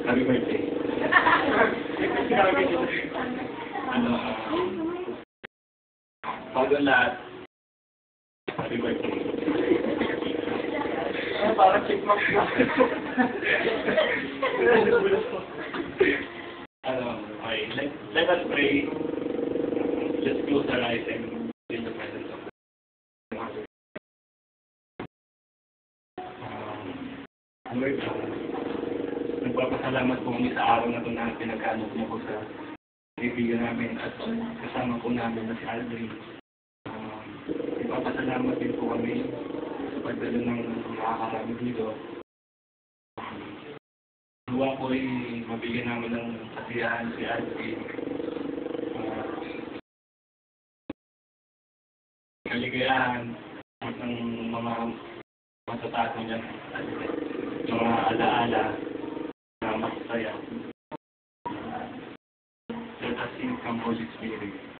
Happy birthday. Bago lahat, happy birthday. Parang chipmunk na. Okay, let us pray. Let's close our eyes and in the presence of God. Lord, nagpapasalamat po kami sa araw na ito na pinagkaanod mo po sa kaibigan namin at kasama po namin na si Aldrin. Nagpapasalamat din po kami sa pagdalo ng makakarami dito. Luwa po ay mabigyan namin ng kasiyahan si Aldrin. Kaligayahan at ng mga matataas niya at mga alaala na masaya. Let us sing from Holy Spirit.